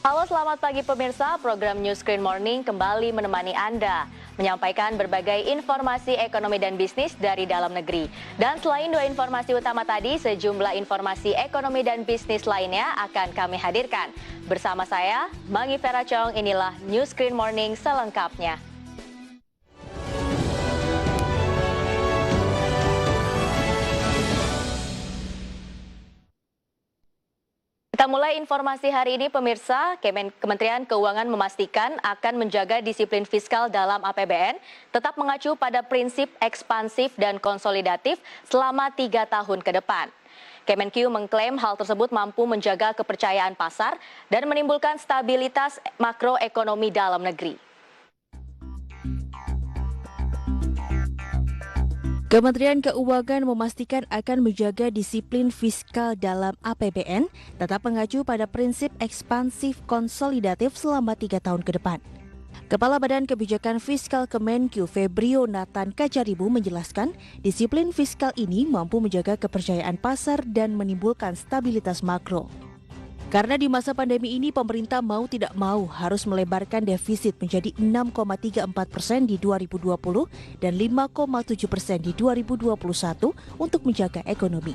Halo, selamat pagi pemirsa. Program New Screen Morning kembali menemani Anda, menyampaikan berbagai informasi ekonomi dan bisnis dari dalam negeri. Dan selain dua informasi utama tadi, sejumlah informasi ekonomi dan bisnis lainnya akan kami hadirkan. Bersama saya, Mangi Vera Chong, inilah New Screen Morning selengkapnya. Kita mulai informasi hari ini pemirsa. Kementerian Keuangan memastikan akan menjaga disiplin fiskal dalam APBN, tetap mengacu pada prinsip ekspansif dan konsolidatif selama 3 tahun ke depan. Kemenq mengklaim hal tersebut mampu menjaga kepercayaan pasar dan menimbulkan stabilitas makroekonomi dalam negeri. Kementerian Keuangan memastikan akan menjaga disiplin fiskal dalam APBN, tetap mengacu pada prinsip ekspansif konsolidatif selama 3 tahun ke depan. Kepala Badan Kebijakan Fiskal Kemenq Febrio Nathan Kajaribu menjelaskan, disiplin fiskal ini mampu menjaga kepercayaan pasar dan menimbulkan stabilitas makro. Karena di masa pandemi ini pemerintah mau tidak mau harus melebarkan defisit menjadi 6,34% di 2020 dan 5,7% di 2021 untuk menjaga ekonomi.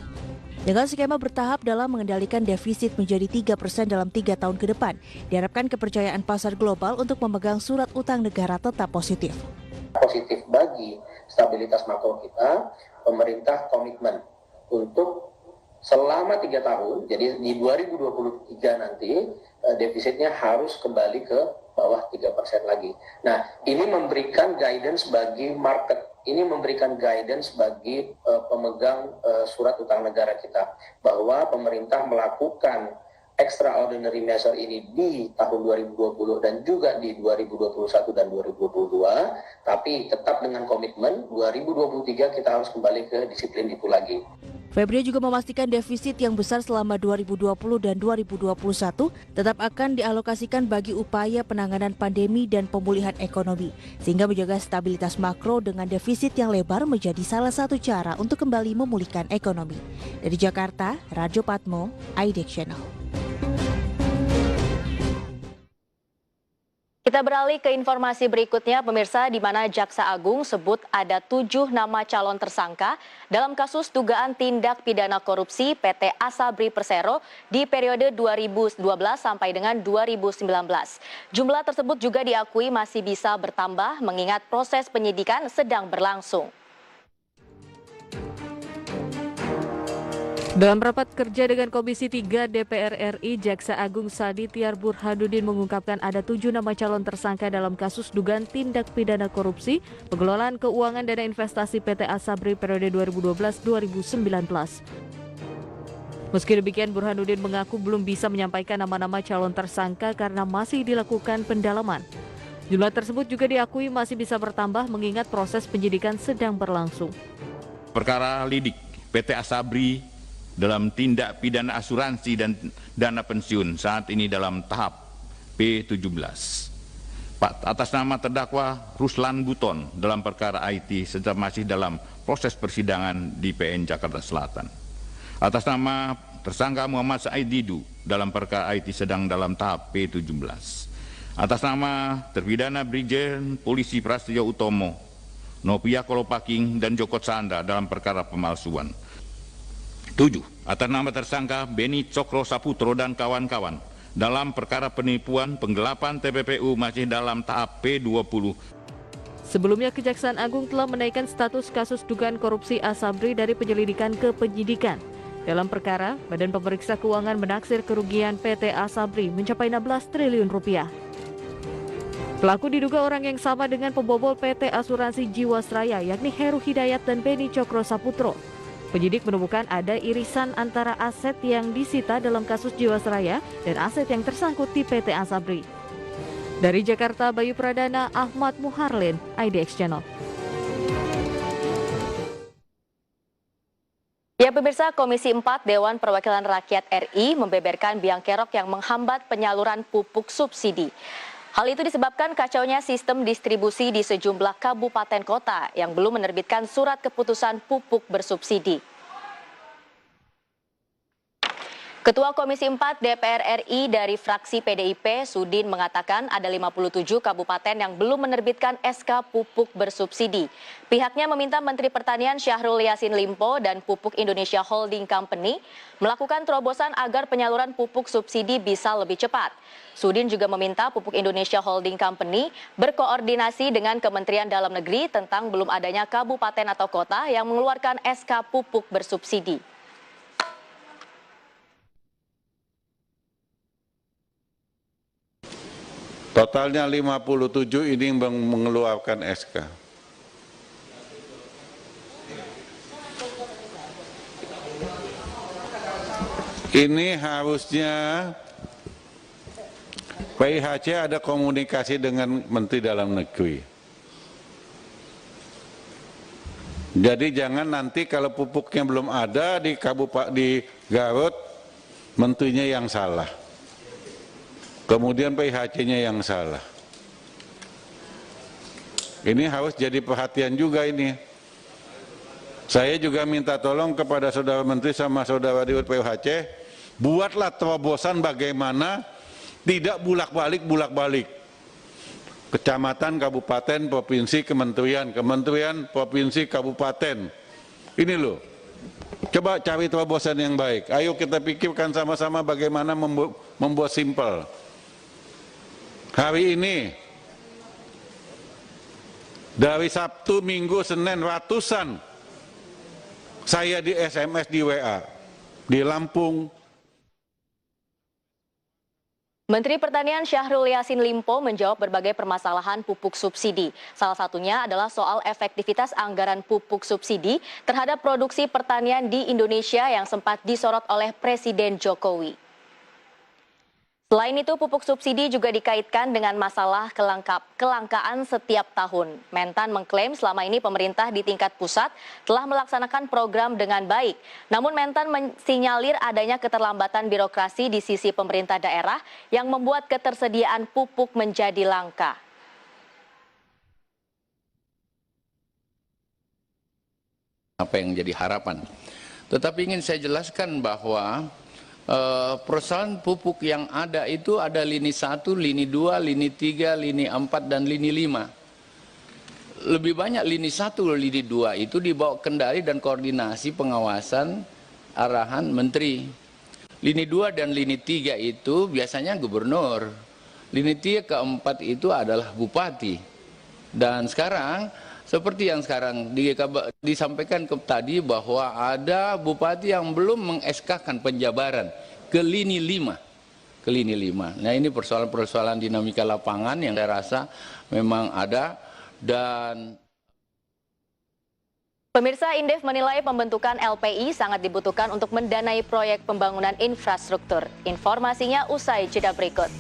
Dengan skema bertahap dalam mengendalikan defisit menjadi 3% dalam 3 tahun ke depan, diharapkan kepercayaan pasar global untuk memegang surat utang negara tetap positif. Positif bagi stabilitas makro kita, pemerintah komitmen untuk selama 3 tahun, jadi di 2023 nanti defisitnya harus kembali ke bawah 3% lagi. Nah, ini memberikan guidance bagi market, ini memberikan guidance bagi pemegang surat utang negara kita, bahwa pemerintah melakukan extraordinary measure ini di tahun 2020 dan juga di 2021 dan 2022, tapi tetap dengan komitmen 2023 kita harus kembali ke disiplin itu lagi. Febrio juga memastikan defisit yang besar selama 2020 dan 2021 tetap akan dialokasikan bagi upaya penanganan pandemi dan pemulihan ekonomi, sehingga menjaga stabilitas makro dengan defisit yang lebar menjadi salah satu cara untuk kembali memulihkan ekonomi. Dari Jakarta, Rajo Patmo, IDX Channel. Kita beralih ke informasi berikutnya, pemirsa, di mana Jaksa Agung sebut ada 7 nama calon tersangka dalam kasus dugaan tindak pidana korupsi PT Asabri Persero di periode 2012 sampai dengan 2019. Jumlah tersebut juga diakui masih bisa bertambah mengingat proses penyidikan sedang berlangsung. Dalam rapat kerja dengan Komisi 3 DPR RI, Jaksa Agung Sadi Tiar Burhanuddin mengungkapkan ada 7 nama calon tersangka dalam kasus dugaan tindak pidana korupsi, pengelolaan keuangan dana investasi PT Asabri periode 2012-2019. Meski demikian, Burhanuddin mengaku belum bisa menyampaikan nama-nama calon tersangka karena masih dilakukan pendalaman. Jumlah tersebut juga diakui masih bisa bertambah mengingat proses penyidikan sedang berlangsung. Perkara lidik PT Asabri dalam tindak pidana asuransi dan dana pensiun saat ini dalam tahap P17. Atas nama terdakwa Ruslan Buton dalam perkara IT sedang masih dalam proses persidangan di PN Jakarta Selatan. Atas nama tersangka Muhammad Said Didu dalam perkara IT sedang dalam tahap P17. Atas nama terpidana Brigjen Polisi Prasetyo Utomo, Novia Kolopaking dan Joko Chandra dalam perkara pemalsuan. 7. Atas nama tersangka Beni Cokro Saputro dan kawan-kawan dalam perkara penipuan penggelapan TPPU masih dalam tahap P20. Sebelumnya, Kejaksaan Agung telah menaikkan status kasus dugaan korupsi Asabri dari penyelidikan ke penyidikan. Dalam perkara, Badan Pemeriksa Keuangan menaksir kerugian PT Asabri mencapai 16 triliun rupiah. Pelaku diduga orang yang sama dengan pembobol PT Asuransi Jiwasraya, yakni Heru Hidayat dan Beni Cokro Saputro. Penyidik menemukan ada irisan antara aset yang disita dalam kasus Jiwasraya dan aset yang tersangkut di PT Asabri. Dari Jakarta, Bayu Pradana, Ahmad Muharlin, IDX Channel. Ya pemirsa, Komisi 4 Dewan Perwakilan Rakyat RI membeberkan biang kerok yang menghambat penyaluran pupuk subsidi. Hal itu disebabkan kacaunya sistem distribusi di sejumlah kabupaten kota yang belum menerbitkan surat keputusan pupuk bersubsidi. Ketua Komisi 4 DPR RI dari fraksi PDIP, Sudin, mengatakan ada 57 kabupaten yang belum menerbitkan SK pupuk bersubsidi. Pihaknya meminta Menteri Pertanian Syahrul Yassin Limpo dan Pupuk Indonesia Holding Company melakukan terobosan agar penyaluran pupuk subsidi bisa lebih cepat. Sudin juga meminta Pupuk Indonesia Holding Company berkoordinasi dengan Kementerian Dalam Negeri tentang belum adanya kabupaten atau kota yang mengeluarkan SK pupuk bersubsidi. Totalnya 57 ini mengeluarkan SK. Ini harusnya PIHC ada komunikasi dengan Menteri Dalam Negeri. Jadi jangan nanti kalau pupuknya belum ada di Garut, menterinya yang salah. Kemudian PIHC-nya yang salah. Ini harus jadi perhatian juga ini. Saya juga minta tolong kepada saudara menteri sama saudara dirut PIHC, buatlah terobosan bagaimana tidak bulak-balik. Kecamatan, kabupaten, provinsi, kementerian, provinsi, kabupaten. Ini loh. Coba cari terobosan yang baik. Ayo kita pikirkan sama-sama bagaimana membuat simpel. Hari ini, dari Sabtu, Minggu, Senin, ratusan saya di SMS, di WA, di Lampung. Menteri Pertanian Syahrul Yassin Limpo menjawab berbagai permasalahan pupuk subsidi. Salah satunya adalah soal efektivitas anggaran pupuk subsidi terhadap produksi pertanian di Indonesia yang sempat disorot oleh Presiden Jokowi. Selain itu, pupuk subsidi juga dikaitkan dengan masalah kelangkaan setiap tahun. Mentan mengklaim selama ini pemerintah di tingkat pusat telah melaksanakan program dengan baik. Namun Mentan mensinyalir adanya keterlambatan birokrasi di sisi pemerintah daerah yang membuat ketersediaan pupuk menjadi langka. Apa yang jadi harapan. Tetapi ingin saya jelaskan bahwa perusahaan pupuk yang ada itu ada lini 1, lini 2, lini 3, lini 4, dan lini 5. Lebih banyak lini 1, lini 2 itu dibawa kendali dan koordinasi pengawasan arahan menteri. Lini 2 dan lini 3 itu biasanya gubernur. Lini 3 ke 4 itu adalah bupati. Dan sekarang seperti yang sekarang disampaikan tadi bahwa ada bupati yang belum meng-SK-kan penjabaran ke lini 5. Nah ini persoalan-persoalan dinamika lapangan yang saya rasa memang ada. Dan Pemirsa, Indef menilai pembentukan LPI sangat dibutuhkan untuk mendanai proyek pembangunan infrastruktur. Informasinya usai jeda berikut.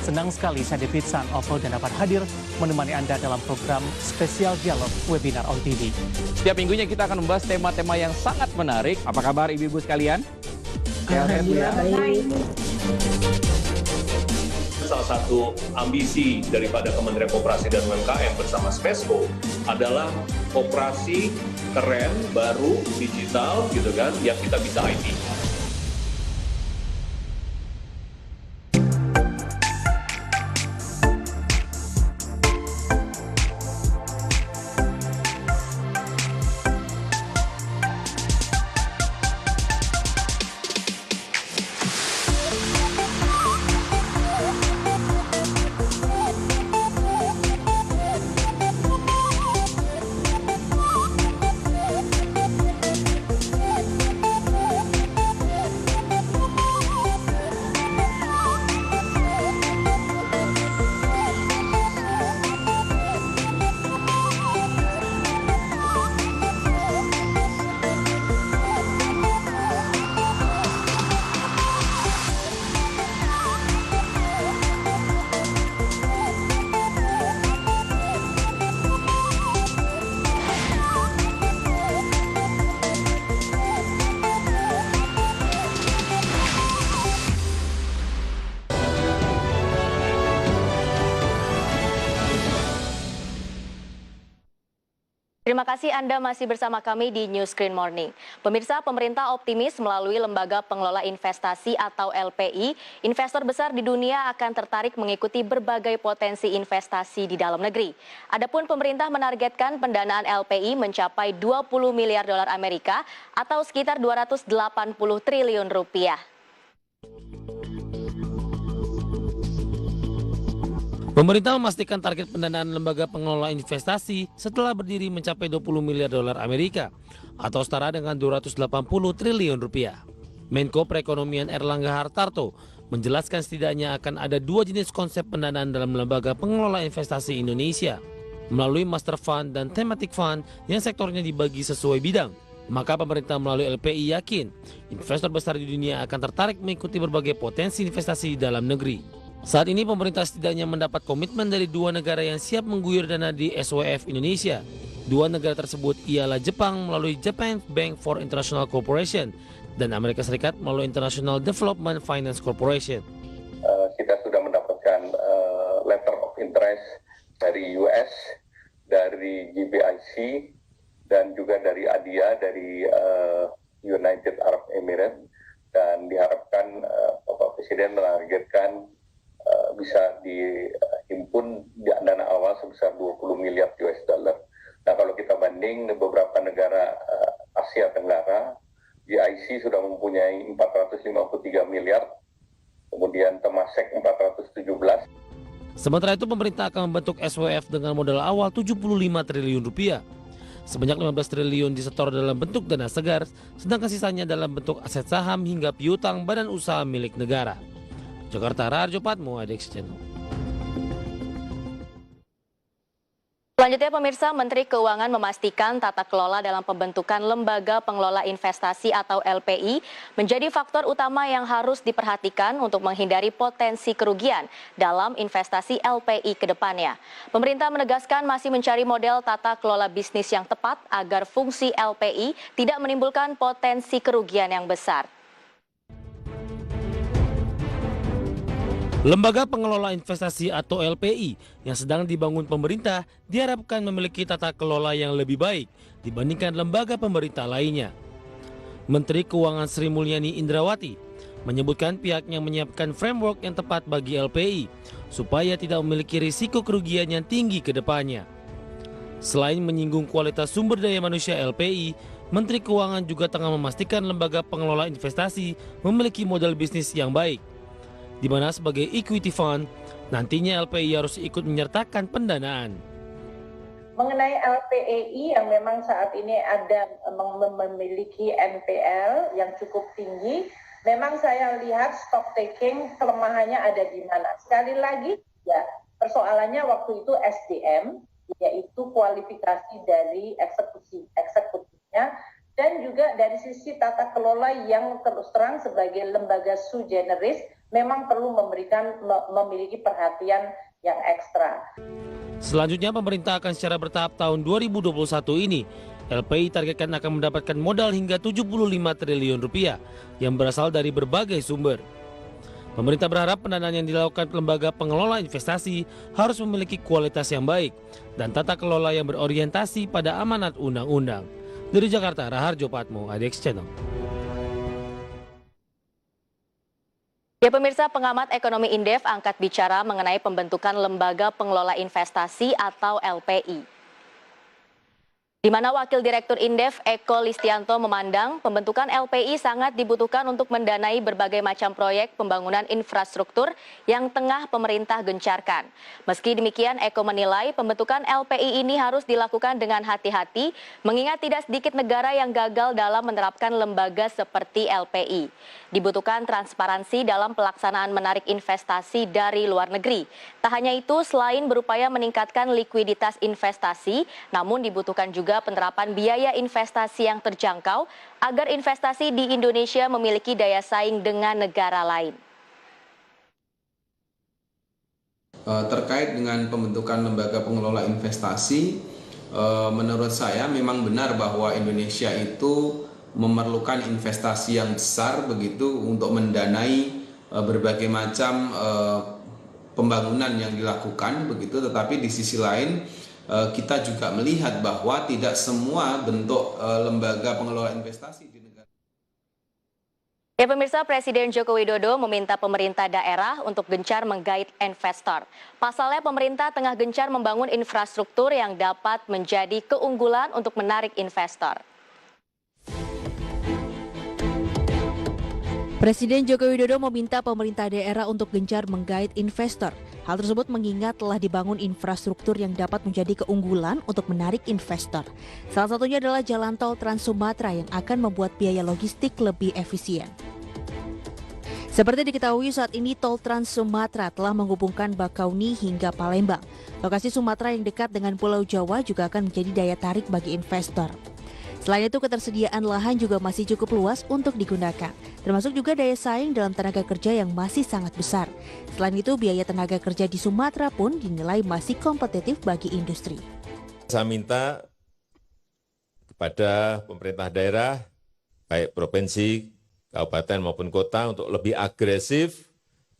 Senang sekali saya David San Ovo dan dapat hadir menemani Anda dalam program spesial dialog webinar on TV. Setiap minggunya kita akan membahas tema-tema yang sangat menarik. Apa kabar ibu-ibu sekalian? Alhamdulillah baik. Salah satu ambisi daripada Kementerian Koperasi dan UMKM bersama Spesco adalah koperasi keren, baru, digital gitu kan, yang kita bisa IT. Terima kasih Anda masih bersama kami di News Screen Morning. Pemirsa, pemerintah optimis melalui Lembaga Pengelola Investasi atau LPI, investor besar di dunia akan tertarik mengikuti berbagai potensi investasi di dalam negeri. Adapun pemerintah menargetkan pendanaan LPI mencapai 20 miliar dolar Amerika atau sekitar 280 triliun rupiah. Pemerintah memastikan target pendanaan lembaga pengelola investasi setelah berdiri mencapai 20 miliar dolar Amerika atau setara dengan 280 triliun rupiah. Menko Perekonomian Erlangga Hartarto menjelaskan setidaknya akan ada dua jenis konsep pendanaan dalam lembaga pengelola investasi Indonesia, melalui Master Fund dan Thematic Fund yang sektornya dibagi sesuai bidang. Maka pemerintah melalui LPI yakin investor besar di dunia akan tertarik mengikuti berbagai potensi investasi di dalam negeri. Saat ini pemerintah setidaknya mendapat komitmen dari dua negara yang siap mengguyur dana di SWF Indonesia. Dua negara tersebut ialah Jepang melalui Japan Bank for International Cooperation dan Amerika Serikat melalui International Development Finance Corporation. Kita sudah mendapatkan letter of interest dari US, dari GBIC, dan juga dari ADIA, dari United Arab Emirates, dan diharapkan Bapak Presiden menargetkan bisa dihimpun dana awal sebesar 20 miliar US dollar. Nah, kalau kita banding beberapa negara Asia Tenggara, GIC sudah mempunyai 453 miliar, kemudian Temasek 417. Sementara itu pemerintah akan membentuk SWF dengan modal awal 75 triliun rupiah. Sebanyak 15 triliun disetor dalam bentuk dana segar, sedangkan sisanya dalam bentuk aset saham hingga piutang badan usaha milik negara. Jakarta, Raharjo Patmo, ADX Channel. Selanjutnya pemirsa, Menteri Keuangan memastikan tata kelola dalam pembentukan Lembaga Pengelola Investasi atau LPI menjadi faktor utama yang harus diperhatikan untuk menghindari potensi kerugian dalam investasi LPI ke depannya. Pemerintah menegaskan masih mencari model tata kelola bisnis yang tepat agar fungsi LPI tidak menimbulkan potensi kerugian yang besar. Lembaga Pengelola Investasi atau LPI yang sedang dibangun pemerintah diharapkan memiliki tata kelola yang lebih baik dibandingkan lembaga pemerintah lainnya. Menteri Keuangan Sri Mulyani Indrawati menyebutkan pihaknya menyiapkan framework yang tepat bagi LPI supaya tidak memiliki risiko kerugian yang tinggi ke depannya. Selain menyinggung kualitas sumber daya manusia LPI, Menteri Keuangan juga tengah memastikan lembaga pengelola investasi memiliki modal bisnis yang baik, di mana sebagai equity fund, nantinya LPI harus ikut menyertakan pendanaan. Mengenai LPI yang memang saat ini ada memiliki NPL yang cukup tinggi, memang saya lihat stock taking kelemahannya ada di mana. Sekali lagi, ya persoalannya waktu itu SDM, yaitu kualifikasi dari eksekutifnya, dan juga dari sisi tata kelola yang terus terang sebagai lembaga sui generis memang perlu memiliki perhatian yang ekstra. Selanjutnya pemerintah akan secara bertahap tahun 2021 ini LPI targetkan akan mendapatkan modal hingga 75 triliun rupiah yang berasal dari berbagai sumber. Pemerintah berharap pendanaan yang dilakukan lembaga pengelola investasi harus memiliki kualitas yang baik dan tata kelola yang berorientasi pada amanat undang-undang. Dari Jakarta, Raharjo Patmo, ADX Channel. Ya pemirsa, pengamat ekonomi Indef angkat bicara mengenai pembentukan Lembaga Pengelola Investasi atau LPI. Di mana Wakil Direktur Indef Eko Listianto memandang pembentukan LPI sangat dibutuhkan untuk mendanai berbagai macam proyek pembangunan infrastruktur yang tengah pemerintah gencarkan. Meski demikian, Eko menilai pembentukan LPI ini harus dilakukan dengan hati-hati, mengingat tidak sedikit negara yang gagal dalam menerapkan lembaga seperti LPI. Dibutuhkan transparansi dalam pelaksanaan menarik investasi dari luar negeri. Tak hanya itu, selain berupaya meningkatkan likuiditas investasi, namun dibutuhkan juga penerapan biaya investasi yang terjangkau agar investasi di Indonesia memiliki daya saing dengan negara lain. Terkait dengan pembentukan lembaga pengelola investasi, menurut saya memang benar bahwa Indonesia itu memerlukan investasi yang besar begitu untuk mendanai berbagai macam pembangunan yang dilakukan begitu, tetapi di sisi lain kita juga melihat bahwa tidak semua bentuk lembaga pengelola investasi di negara. Ya pemirsa, Presiden Joko Widodo meminta pemerintah daerah untuk gencar menggait investor. Pasalnya pemerintah tengah gencar membangun infrastruktur yang dapat menjadi keunggulan untuk menarik investor. Presiden Joko Widodo meminta pemerintah daerah untuk gencar menggait investor. Hal tersebut mengingat telah dibangun infrastruktur yang dapat menjadi keunggulan untuk menarik investor. Salah satunya adalah jalan tol Trans Sumatera yang akan membuat biaya logistik lebih efisien. Seperti diketahui saat ini tol Trans Sumatera telah menghubungkan Bakauni hingga Palembang. Lokasi Sumatera yang dekat dengan Pulau Jawa juga akan menjadi daya tarik bagi investor. Selain itu, ketersediaan lahan juga masih cukup luas untuk digunakan, termasuk juga daya saing dalam tenaga kerja yang masih sangat besar. Selain itu, biaya tenaga kerja di Sumatera pun dinilai masih kompetitif bagi industri. Saya minta kepada pemerintah daerah, baik provinsi, kabupaten maupun kota, untuk lebih agresif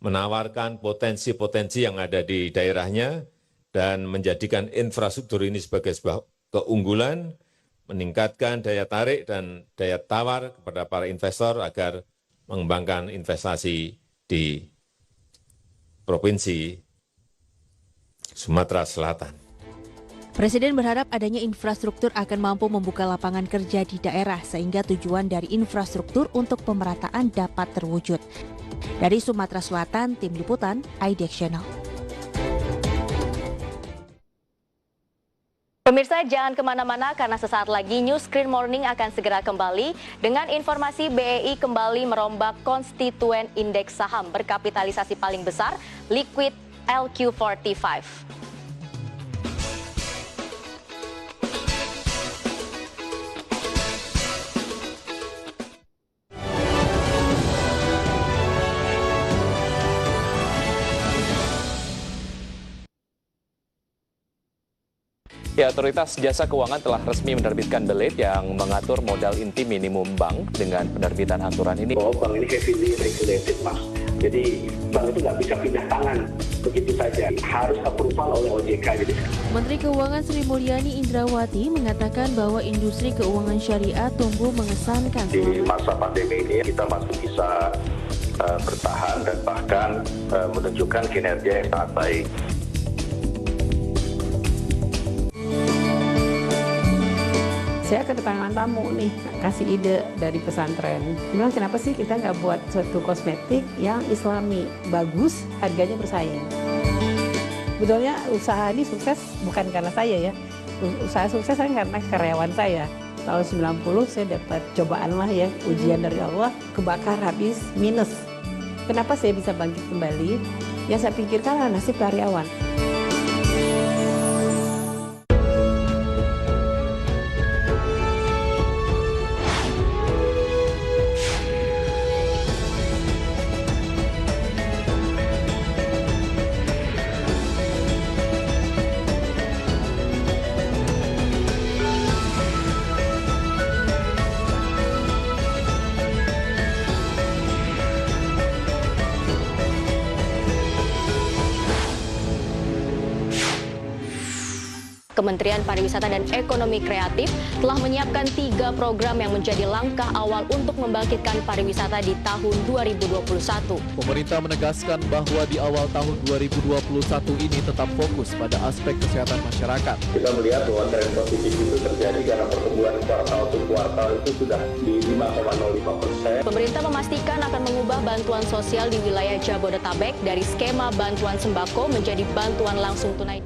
menawarkan potensi-potensi yang ada di daerahnya dan menjadikan infrastruktur ini sebagai sebuah keunggulan, meningkatkan daya tarik dan daya tawar kepada para investor agar mengembangkan investasi di Provinsi Sumatera Selatan. Presiden berharap adanya infrastruktur akan mampu membuka lapangan kerja di daerah sehingga tujuan dari infrastruktur untuk pemerataan dapat terwujud. Dari Sumatera Selatan, Tim Liputan, IDX Channel. Pemirsa, jangan kemana-mana karena sesaat lagi News Screen Morning akan segera kembali dengan informasi BEI kembali merombak konstituen indeks saham berkapitalisasi paling besar, Liquid LQ45. Ya, Otoritas Jasa Keuangan telah resmi menerbitkan belit yang mengatur modal inti minimum bank. Dengan penerbitan aturan ini, bank ini heavily regulated, Mas. Jadi bank itu nggak bisa pindah tangan begitu saja, harus approval oleh OJK. Menteri Keuangan Sri Mulyani Indrawati mengatakan bahwa industri keuangan syariah tumbuh mengesankan. Di masa pandemi ini kita masih bisa bertahan dan bahkan menunjukkan kinerja yang sangat baik. Saya kedatangan tamu nih, kasih ide dari pesantren. Dia bilang, kenapa sih kita nggak buat suatu kosmetik yang islami, bagus, harganya bersaing. Betulnya usaha ini sukses bukan karena saya ya. Usaha sukses karena karyawan saya. Tahun 90 saya dapat cobaan lah ya, ujian dari Allah, kebakar habis, minus. Kenapa saya bisa bangkit kembali? Yang saya pikirkan nasib karyawan. Kementerian Pariwisata dan Ekonomi Kreatif telah menyiapkan 3 program yang menjadi langkah awal untuk membangkitkan pariwisata di tahun 2021. Pemerintah menegaskan bahwa di awal tahun 2021 ini tetap fokus pada aspek kesehatan masyarakat. Kita melihat bahwa tren positif itu terjadi karena pertumbuhan kuartal ke kuartal itu sudah di 5,05%. Pemerintah memastikan akan mengubah bantuan sosial di wilayah Jabodetabek dari skema bantuan sembako menjadi bantuan langsung tunai.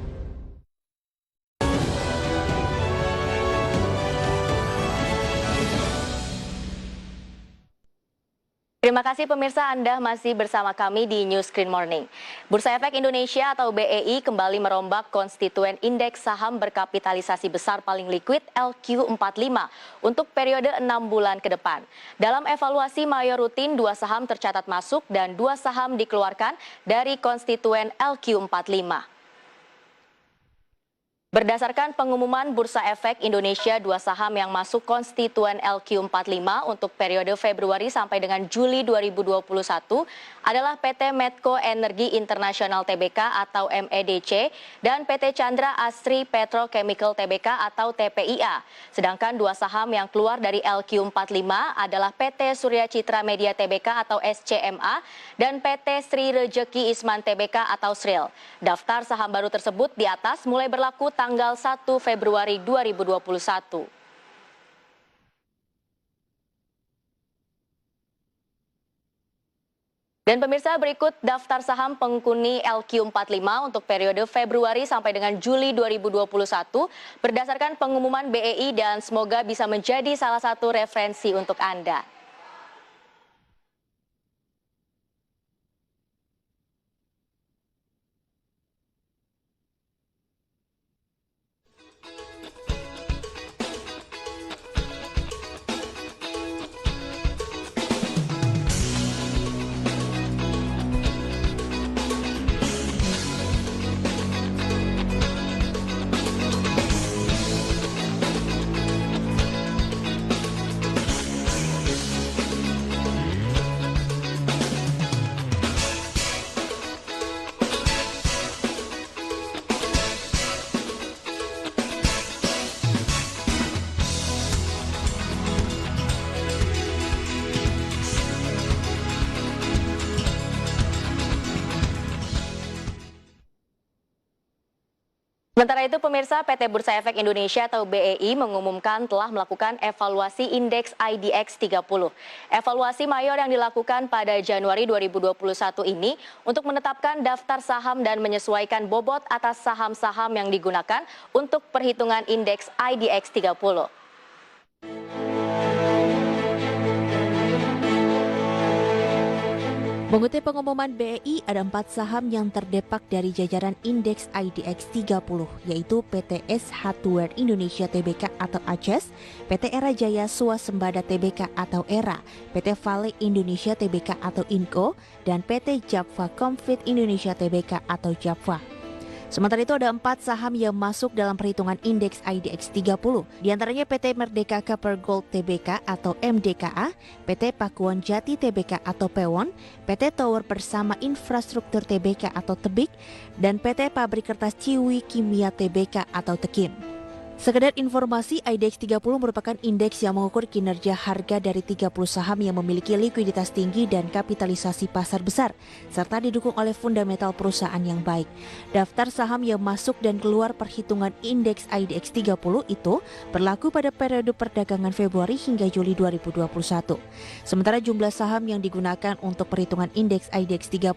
Terima kasih pemirsa, Anda masih bersama kami di News Screen Morning. Bursa Efek Indonesia atau BEI kembali merombak konstituen indeks saham berkapitalisasi besar paling liquid LQ45 untuk periode 6 bulan ke depan. Dalam evaluasi mayor rutin, 2 saham tercatat masuk dan 2 saham dikeluarkan dari konstituen LQ45. Berdasarkan pengumuman Bursa Efek Indonesia, 2 saham yang masuk konstituen LQ45 untuk periode Februari sampai dengan Juli 2021 adalah PT Medco Energi Internasional Tbk atau MEDC dan PT Chandra Asri Petrochemical Tbk atau TPIA. Sedangkan 2 saham yang keluar dari LQ45 adalah PT Surya Citra Media Tbk atau SCMA dan PT Sri Rejeki Isman Tbk atau SRIL. Daftar saham baru tersebut di atas mulai berlaku tanggal 1 Februari 2021. Dan pemirsa, berikut daftar saham penghuni LQ45 untuk periode Februari sampai dengan Juli 2021 berdasarkan pengumuman BEI dan semoga bisa menjadi salah satu referensi untuk Anda. Sementara itu pemirsa, PT Bursa Efek Indonesia atau BEI mengumumkan telah melakukan evaluasi indeks IDX 30. Evaluasi mayor yang dilakukan pada Januari 2021 ini untuk menetapkan daftar saham dan menyesuaikan bobot atas saham-saham yang digunakan untuk perhitungan indeks IDX 30. Mengutip pengumuman BEI, ada 4 saham yang terdepak dari jajaran indeks IDX 30, yaitu PT S Hardware Indonesia Tbk atau ACES, PT Era Jaya Swasembada Tbk atau ERA, PT Vale Indonesia Tbk atau INCO, dan PT Japfa Comfit Indonesia Tbk atau Japfa. Sementara itu ada 4 saham yang masuk dalam perhitungan indeks IDX 30, diantaranya PT Merdeka Copper Gold Tbk atau MDKA, PT Pakuan Jati Tbk atau PEWON, PT Tower Bersama Infrastruktur Tbk atau TEBIK, dan PT Pabrik Kertas Ciwi Kimia Tbk atau TEKIM. Sekedar informasi, IDX 30 merupakan indeks yang mengukur kinerja harga dari 30 saham yang memiliki likuiditas tinggi dan kapitalisasi pasar besar, serta didukung oleh fundamental perusahaan yang baik. Daftar saham yang masuk dan keluar perhitungan indeks IDX 30 itu berlaku pada periode perdagangan Februari hingga Juli 2021. Sementara jumlah saham yang digunakan untuk perhitungan indeks IDX 30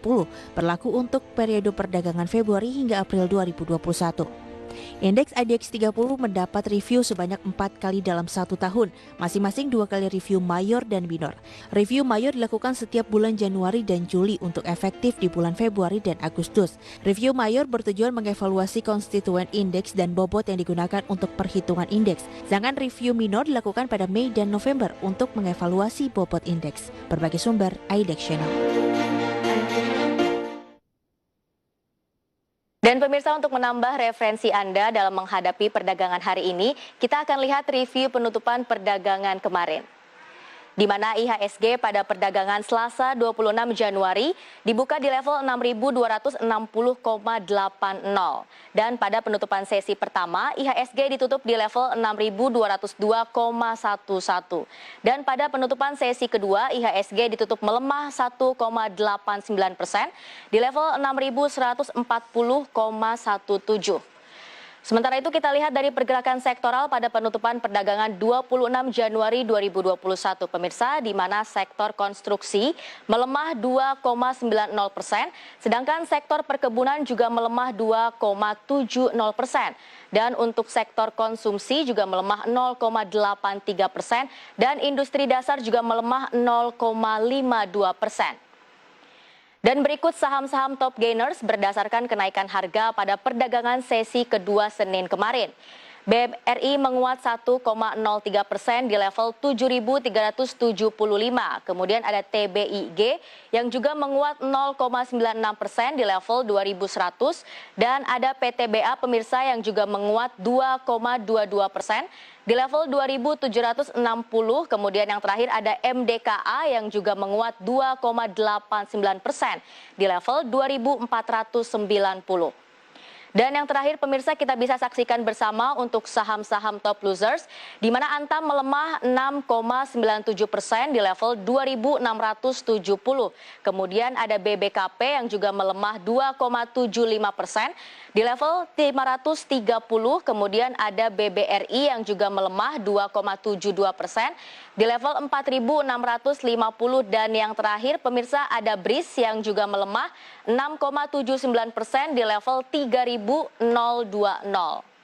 berlaku untuk periode perdagangan Februari hingga April 2021. Indeks IDX 30 mendapat review sebanyak 4 kali dalam 1 tahun, masing-masing 2 kali review mayor dan minor. Review mayor dilakukan setiap bulan Januari dan Juli untuk efektif di bulan Februari dan Agustus. Review mayor bertujuan mengevaluasi konstituen indeks dan bobot yang digunakan untuk perhitungan indeks. Sedangkan review minor dilakukan pada Mei dan November untuk mengevaluasi bobot indeks. Berbagai sumber IDX Channel. Dan pemirsa, untuk menambah referensi Anda dalam menghadapi perdagangan hari ini, kita akan lihat review penutupan perdagangan kemarin. Di mana IHSG pada perdagangan Selasa 26 Januari dibuka di level 6.260,80 dan pada penutupan sesi pertama IHSG ditutup di level 6.202,11 dan pada penutupan sesi kedua IHSG ditutup melemah 1,89% di level 6.140,17. Sementara itu kita lihat dari pergerakan sektoral pada penutupan perdagangan 26 Januari 2021 pemirsa, di mana sektor konstruksi melemah 2,90%, sedangkan sektor perkebunan juga melemah 2,70%. Dan untuk sektor konsumsi juga melemah 0,83% dan industri dasar juga melemah 0,52%. Dan berikut saham-saham top gainers berdasarkan kenaikan harga pada perdagangan sesi kedua Senin kemarin. BRI menguat 1,03% di level 7.375. Kemudian ada TBIG yang juga menguat 0,96% di level 2.100. Dan ada PTBA pemirsa yang juga menguat 2,22% di level 2.760. Kemudian yang terakhir ada MDKA yang juga menguat 2,89% di level 2.490. Dan yang terakhir pemirsa kita bisa saksikan bersama untuk saham-saham top losers di mana Antam melemah 6,97% di level 2.670. Kemudian ada BBKP yang juga melemah 2,75% di level 530. Kemudian ada BBRI yang juga melemah 2,72% di level 4.650. Dan yang terakhir pemirsa ada BRIS yang juga melemah 6,79% di level 3.020.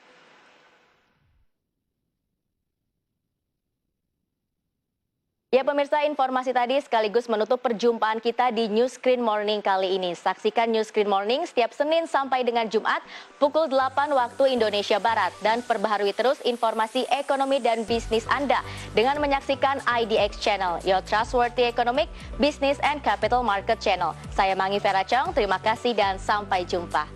Ya pemirsa, informasi tadi sekaligus menutup perjumpaan kita di News Screen Morning kali ini. Saksikan News Screen Morning setiap Senin sampai dengan Jumat pukul 8 waktu Indonesia Barat. Dan perbaharui terus informasi ekonomi dan bisnis Anda dengan menyaksikan IDX Channel, Your Trustworthy Economic, Business and Capital Market Channel. Saya Mangi Vera Chong, terima kasih dan sampai jumpa.